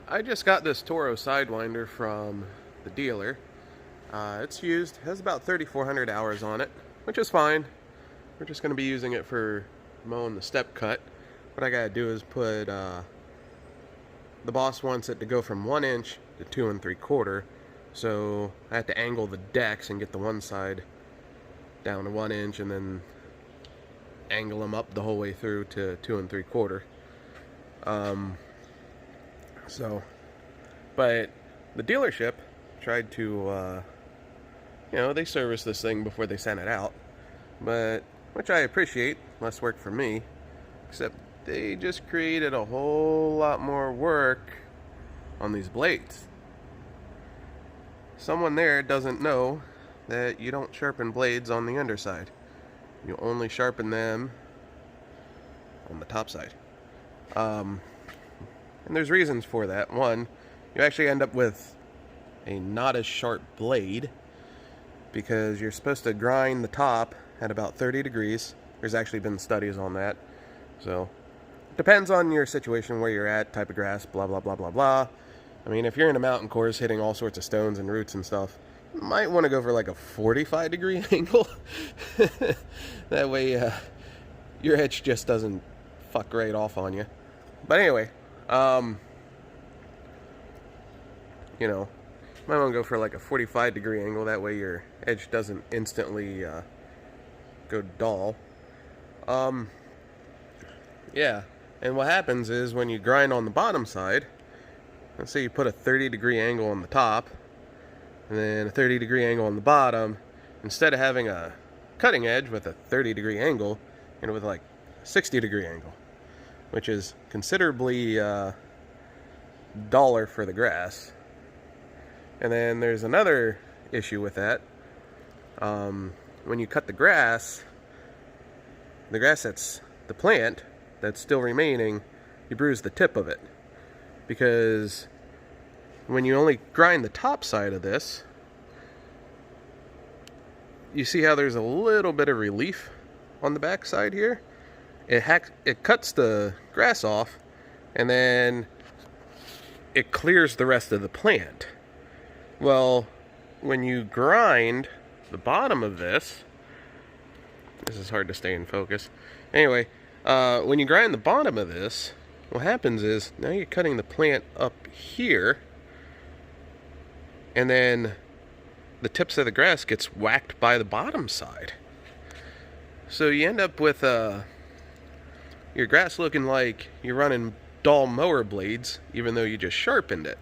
I just got this Toro Sidewinder from the dealer. It's used, has about 3,400 hours on it, which is fine. We're just going to be using it for mowing the step cut. What I gotta do is put, the boss wants it to go from 1 inch to 2 3/4. So I have to angle the decks and get the one side down to 1 inch and then angle them up the whole way through to 2 3/4. But the dealership tried to, they service this thing before they sent it out, which I appreciate, less work for me, except they just created a whole lot more work on these blades. Someone there doesn't know that you don't sharpen blades on the underside. You only sharpen them on the top side. And there's reasons for that. One, you actually end up with a not as sharp blade because you're supposed to grind the top at about 30 degrees. There's actually been studies on that. So, depends on your situation, where you're at, type of grass, blah, blah, blah, blah, blah. I mean, if you're in a mountain course hitting all sorts of stones and roots and stuff, you might want to go for like a 45 degree angle. That way, your edge just doesn't fuck right off on you. But anyway, you might want to go for like a 45 degree angle. That way your edge doesn't instantly go dull. Yeah, and what happens is when you grind on the bottom side, let's say you put a 30 degree angle on the top and then a 30 degree angle on the bottom, instead of having a cutting edge with a 30 degree angle, with like a 60 degree angle, which is considerably duller for the grass. And then there's another issue with that. When you cut the grass that's the plant that's still remaining, you bruise the tip of it. Because when you only grind the top side of this, you see how there's a little bit of relief on the back side here? It cuts the grass off, and then it clears the rest of the plant. Well, when you grind the bottom of this is hard to stay in focus. Anyway, when you grind the bottom of this, what happens is now you're cutting the plant up here, and then the tips of the grass gets whacked by the bottom side. So you end up with your grass looking like you're running dull mower blades, even though you just sharpened it.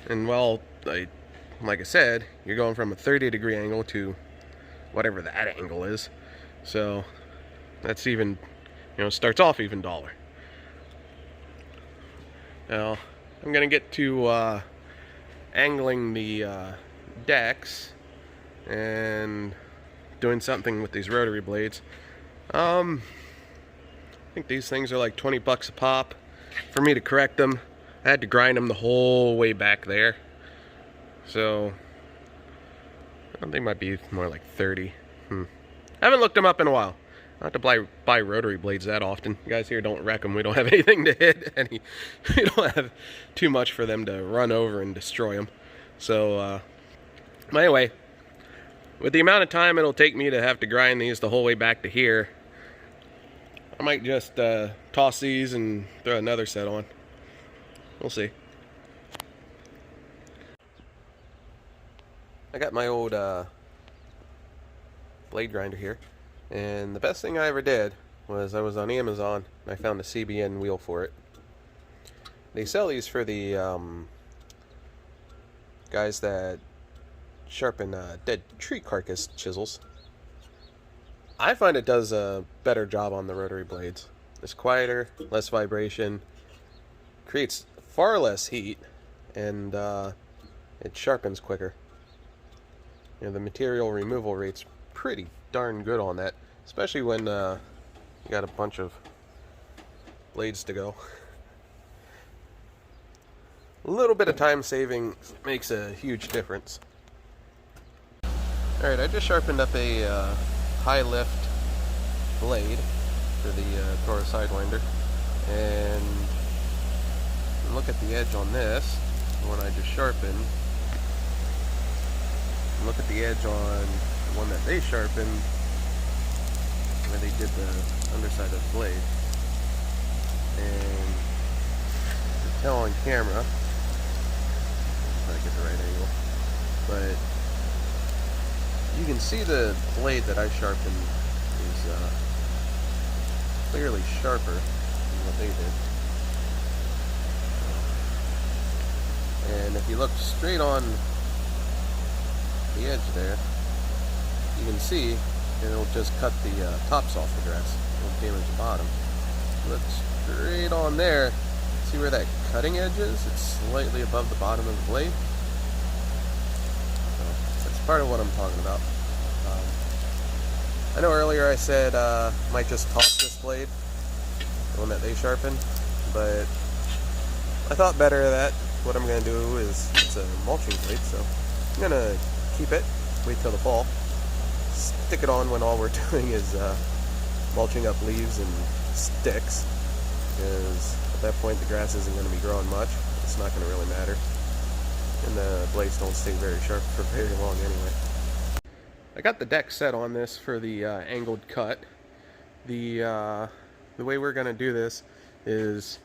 And well, like I said, you're going from a 30 degree angle to whatever that angle is. So that's even, starts off even duller. Now, I'm going to get to angling the decks and doing something with these rotary blades. I think these things are like 20 bucks a pop. For me to correct them, I had to grind them the whole way back there. So they might be more like 30. I haven't looked them up in a while. I don't have to buy rotary blades that often. You guys here don't wreck them. We don't have anything to hit. We don't have too much for them to run over and destroy them. So, anyway, with the amount of time it'll take me to have to grind these the whole way back to here, I might just toss these and throw another set on. We'll see. I got my old blade grinder here, and the best thing I ever did was I was on Amazon and I found a CBN wheel for it. They sell these for the guys that sharpen dead tree carcass chisels. I find it does a better job on the rotary blades. It's quieter, less vibration, creates far less heat, and it sharpens quicker. The material removal rate's pretty darn good on that, especially when you got a bunch of blades to go. A little bit of time saving makes a huge difference. Alright, I just sharpened up a high lift blade. for the Toro Sidewinder, and look at the edge on this, the one I just sharpened. Look at the edge on the one that they sharpened, where they did the underside of the blade. And you can tell on camera, try to get the right angle, but you can see the blade that I sharpened is clearly sharper than what they did. And if you look straight on the edge there, you can see it'll just cut the tops off the grass. It won't damage the bottom. Look straight on there. See where that cutting edge is? It's slightly above the bottom of the blade. So that's part of what I'm talking about. I know earlier I said might just toss this blade, the one that they sharpened, but I thought better of that. What I'm going to do is, it's a mulching blade, so I'm going to keep it, wait till the fall, stick it on when all we're doing is mulching up leaves and sticks, because at that point the grass isn't going to be growing much. It's not going to really matter, and the blades don't stay very sharp for very long anyway. I got the deck set on this for the angled cut. The way we're going to do this is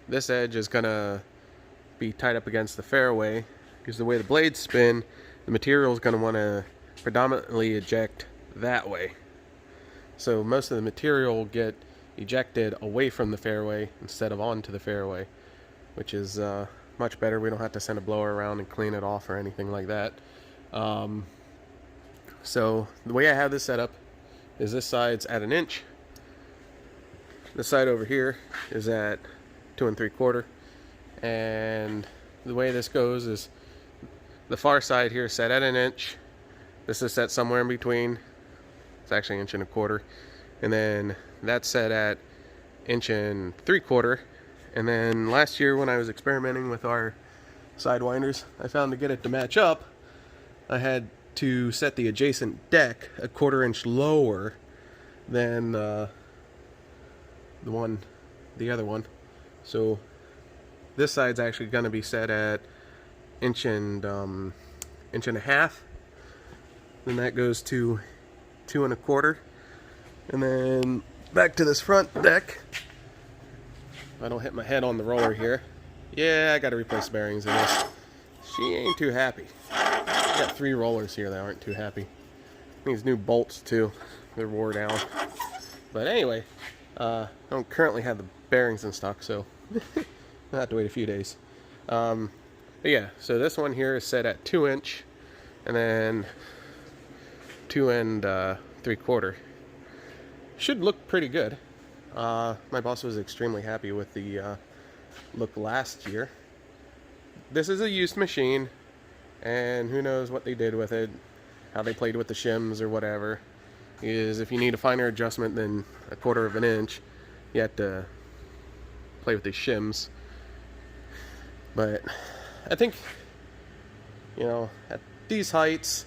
this edge is going to be tied up against the fairway, because the way the blades spin, the material is going to want to predominantly eject that way. So most of the material will get ejected away from the fairway instead of onto the fairway, which is much better. We don't have to send a blower around and clean it off or anything like that. So the way I have this set up is this side's at 1 inch. This side over here is at 2 3/4. And the way this goes is the far side here is set at 1 inch. This is set somewhere in between. It's actually 1 1/4. And then that's set at 1 3/4. And then last year when I was experimenting with our Sidewinders, I found to get it to match up, I had to set the adjacent deck 1/4 inch lower than the other one. So this side's actually going to be set at 1.5 inches. Then that goes to 2 1/4. And then back to this front deck. If I don't hit my head on the roller here. Yeah, I got to replace bearings in this. She ain't too happy. I got 3 rollers here that aren't too happy. These new bolts too. They're wore down. But anyway, I don't currently have the bearings in stock, so I'll have to wait a few days. But yeah, so this one here is set at 2 inch, and then 2 3/4. Should look pretty good. My boss was extremely happy with the look last year. This is a used machine, and who knows what they did with it, how they played with the shims or whatever. Is if you need a finer adjustment than 1/4 inch, you have to play with these shims. But I think, you know, at these heights,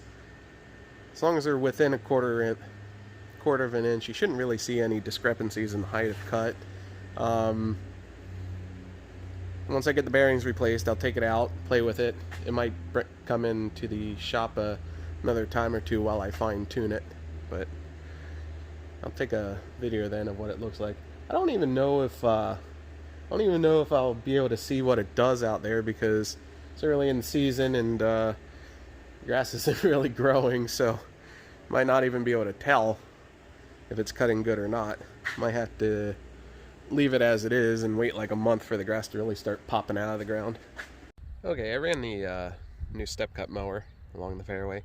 as long as they're within 1/4 inch, you shouldn't really see any discrepancies in the height of cut. Once I get the bearings replaced, I'll take it out, play with it. It might come into the shop another time or two while I fine-tune it, but I'll take a video then of what it looks like. I don't even know if I'll be able to see what it does out there, because it's early in the season and grass isn't really growing, so might not even be able to tell if it's cutting good or not. Might have to leave it as it is and wait like a month for the grass to really start popping out of the ground. Okay, I ran the new step cut mower along the fairway,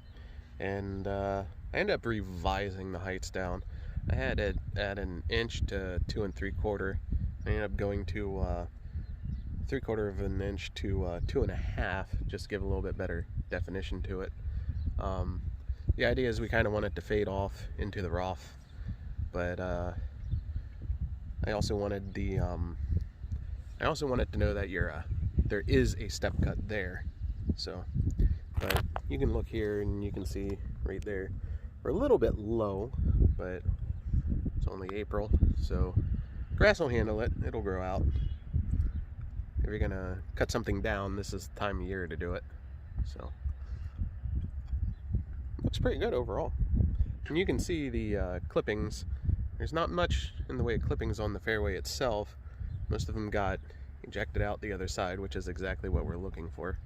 and I ended up revising the heights down. I had it at 1 inch to 2 3/4. I ended up going to 3/4 inch to 2.5, just to give a little bit better definition to it. The idea is we kind of want it to fade off into the rough, but I also wanted to know that there is a step cut there. So, but you can look here and you can see right there we're a little bit low, but It's only April, so grass will handle it. It'll grow out. If you're gonna cut something down, this is the time of year to do it. So looks pretty good overall. And you can see the clippings. There's not much in the way of clippings on the fairway itself. Most of them got ejected out the other side, which is exactly what we're looking for.